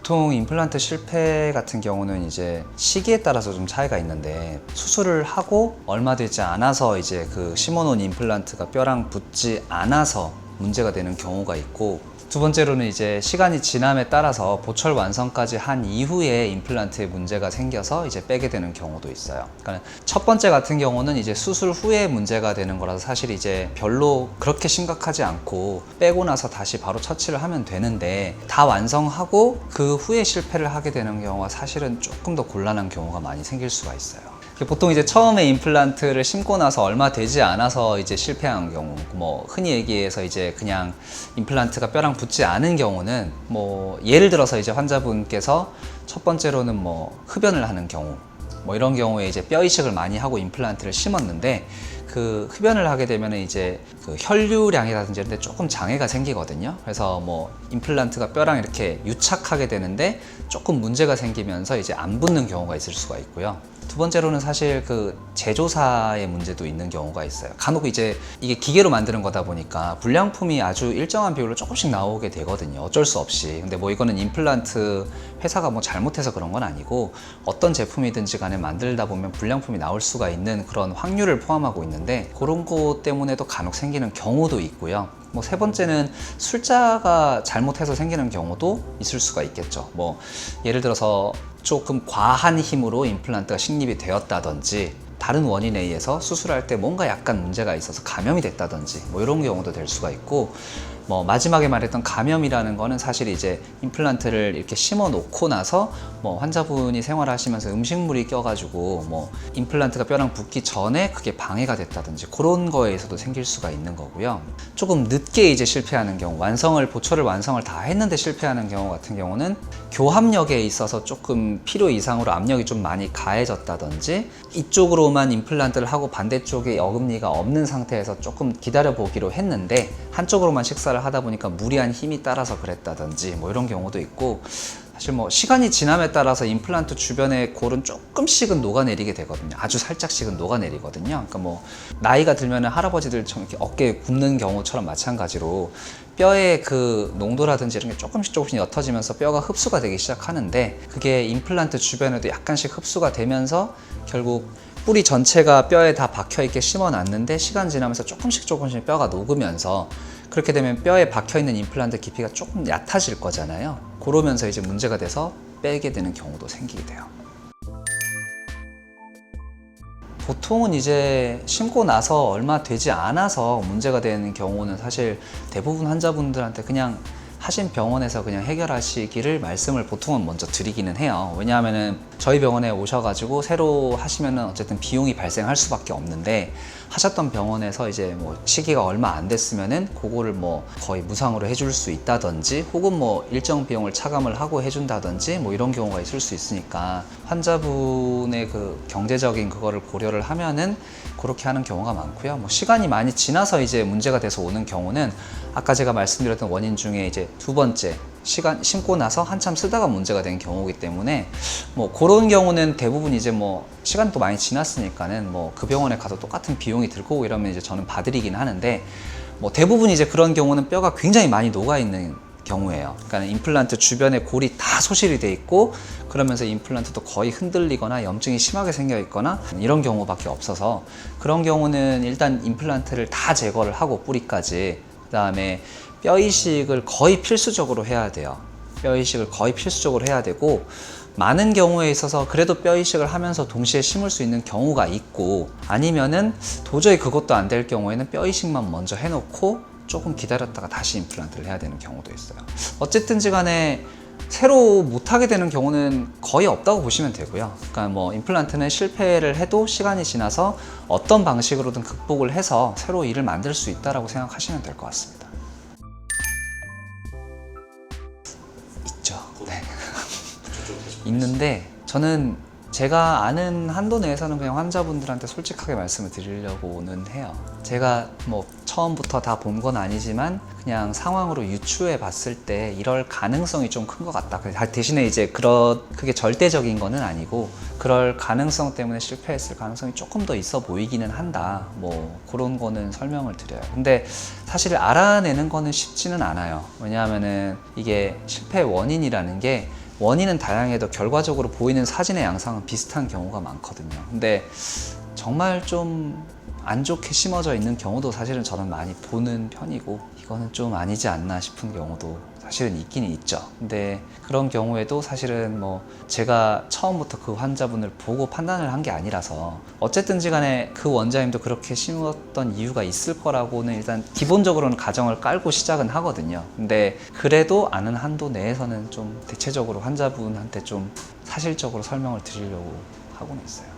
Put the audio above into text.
보통 임플란트 실패 같은 경우는 이제 시기에 따라서 좀 차이가 있는데, 수술을 하고 얼마 되지 않아서 이제 그 심어놓은 임플란트가 뼈랑 붙지 않아서 문제가 되는 경우가 있고, 두 번째로는 이제 시간이 지남에 따라서 보철 완성까지 한 이후에 임플란트에 문제가 생겨서 이제 빼게 되는 경우도 있어요. 그러니까 첫 번째 같은 경우는 이제 수술 후에 문제가 되는 거라서 사실 이제 별로 그렇게 심각하지 않고 빼고 나서 다시 바로 처치를 하면 되는데, 다 완성하고 그 후에 실패를 하게 되는 경우가 사실은 조금 더 곤란한 경우가 많이 생길 수가 있어요. 보통 이제 처음에 임플란트를 심고 나서 얼마 되지 않아서 이제 실패한 경우, 뭐 흔히 얘기해서 이제 그냥 임플란트가 뼈랑 붙지 않은 경우는, 뭐 예를 들어서 이제 환자분께서 첫 번째로는 뭐 흡연을 하는 경우, 뭐 이런 경우에 이제 뼈 이식을 많이 하고 임플란트를 심었는데, 그 흡연을 하게 되면 이제 그 혈류량이라든지 이런 데 조금 장애가 생기거든요. 그래서 뭐 임플란트가 뼈랑 이렇게 유착하게 되는데 조금 문제가 생기면서 이제 안 붙는 경우가 있을 수가 있고요. 두 번째로는 사실 그 제조사의 문제도 있는 경우가 있어요. 간혹 이제 이게 기계로 만드는 거다 보니까 불량품이 아주 일정한 비율로 조금씩 나오게 되거든요. 어쩔 수 없이. 근데 뭐 이거는 임플란트 회사가 뭐 잘못해서 그런 건 아니고, 어떤 제품이든지 간에 만들다 보면 불량품이 나올 수가 있는 그런 확률을 포함하고 있는데, 그런 것 때문에도 간혹 생기는 경우도 있고요. 뭐 세 번째는 술자가 잘못해서 생기는 경우도 있을 수가 있겠죠. 뭐 예를 들어서 조금 과한 힘으로 임플란트가 식립이 되었다든지, 다른 원인에 의해서 수술할 때 뭔가 약간 문제가 있어서 감염이 됐다든지, 뭐 이런 경우도 될 수가 있고, 뭐 마지막에 말했던 감염이라는 거는 사실 이제 임플란트를 이렇게 심어 놓고 나서 뭐 환자분이 생활하시면서 음식물이 껴가지고 뭐 임플란트가 뼈랑 붙기 전에 그게 방해가 됐다든지, 그런 거에서도 생길 수가 있는 거고요. 조금 늦게 이제 실패하는 경우, 보철을 완성을 다 했는데 실패하는 경우 같은 경우는 교합력에 있어서 조금 필요 이상으로 압력이 좀 많이 가해졌다든지, 이쪽으로만 임플란트를 하고 반대쪽에 어금니가 없는 상태에서 조금 기다려 보기로 했는데 한쪽으로만 식사를 하다 보니까 무리한 힘이 따라서 그랬다든지, 뭐 이런 경우도 있고, 사실 뭐 시간이 지남에 따라서 임플란트 주변의 골은 조금씩은 녹아내리게 되거든요. 아주 살짝씩은 녹아내리거든요. 그러니까 뭐 나이가 들면 할아버지들처럼 이렇게 어깨에 굽는 경우처럼 마찬가지로 뼈의 그 농도라든지 이런 게 조금씩 옅어지면서 뼈가 흡수가 되기 시작하는데, 그게 임플란트 주변에도 약간씩 흡수가 되면서 결국 뿌리 전체가 뼈에 다 박혀있게 심어놨는데, 시간 지나면서 조금씩 뼈가 녹으면서, 그렇게 되면 뼈에 박혀있는 임플란트 깊이가 조금 얕아질 거잖아요. 그러면서 이제 문제가 돼서 빼게 되는 경우도 생기게 돼요. 보통은 이제 심고 나서 얼마 되지 않아서 문제가 되는 경우는 사실 대부분 환자분들한테 그냥 하신 병원에서 그냥 해결하시기를 말씀을 보통은 먼저 드리기는 해요. 왜냐하면은 저희 병원에 오셔가지고 새로 하시면은 어쨌든 비용이 발생할 수밖에 없는데, 하셨던 병원에서 이제 뭐 시기가 얼마 안 됐으면은 그거를 뭐 거의 무상으로 해줄 수 있다든지, 혹은 뭐 일정 비용을 차감을 하고 해준다든지, 뭐 이런 경우가 있을 수 있으니까 환자분의 그 경제적인 그거를 고려를 하면은 그렇게 하는 경우가 많고요. 뭐 시간이 많이 지나서 이제 문제가 돼서 오는 경우는 아까 제가 말씀드렸던 원인 중에 이제 두 번째, 시간 심고 나서 한참 쓰다가 문제가 된 경우이기 때문에, 뭐 그런 경우는 대부분 이제 뭐 시간도 많이 지났으니까는 뭐 그 병원에 가서 똑같은 비용이 들 거고 이러면 이제 저는 봐드리긴 하는데, 뭐 대부분 이제 그런 경우는 뼈가 굉장히 많이 녹아 있는 경우예요. 그러니까 임플란트 주변에 골이 다 소실이 돼 있고, 그러면서 임플란트도 거의 흔들리거나 염증이 심하게 생겨 있거나 이런 경우밖에 없어서, 그런 경우는 일단 임플란트를 다 제거를 하고 뿌리까지, 그 다음에 뼈 이식을 거의 필수적으로 해야 돼요. 뼈 이식을 거의 필수적으로 해야 되고, 많은 경우에 있어서 그래도 뼈 이식을 하면서 동시에 심을 수 있는 경우가 있고, 아니면은 도저히 그것도 안 될 경우에는 뼈 이식만 먼저 해놓고 조금 기다렸다가 다시 임플란트를 해야 되는 경우도 있어요. 어쨌든지 간에 새로 못하게 되는 경우는 거의 없다고 보시면 되고요. 그러니까 뭐 임플란트는 실패를 해도 시간이 지나서 어떤 방식으로든 극복을 해서 새로 일을 만들 수 있다고 생각하시면 될 것 같습니다. 있죠. 네. 있는데, 저는 제가 아는 한도 내에서는 그냥 환자분들한테 솔직하게 말씀을 드리려고는 해요. 제가 뭐 처음부터 다 본 건 아니지만 그냥 상황으로 유추해 봤을 때 이럴 가능성이 좀 큰 것 같다. 대신에 이제 그게 절대적인 거는 아니고, 그럴 가능성 때문에 실패했을 가능성이 조금 더 있어 보이기는 한다. 뭐 그런 거는 설명을 드려요. 근데 사실 알아내는 거는 쉽지는 않아요. 왜냐하면은 이게 실패 원인이라는 게 원인은 다양해도 결과적으로 보이는 사진의 양상은 비슷한 경우가 많거든요. 근데 정말 좀 안 좋게 심어져 있는 경우도 사실은 저는 많이 보는 편이고, 이거는 좀 아니지 않나 싶은 경우도 사실은 있긴 있죠. 근데 그런 경우에도 사실은 뭐 제가 처음부터 그 환자분을 보고 판단을 한 게 아니라서 어쨌든지 간에 그 원장님도 그렇게 심었던 이유가 있을 거라고는 일단 기본적으로는 가정을 깔고 시작은 하거든요. 근데 그래도 아는 한도 내에서는 좀 대체적으로 환자분한테 좀 사실적으로 설명을 드리려고 하고는 있어요.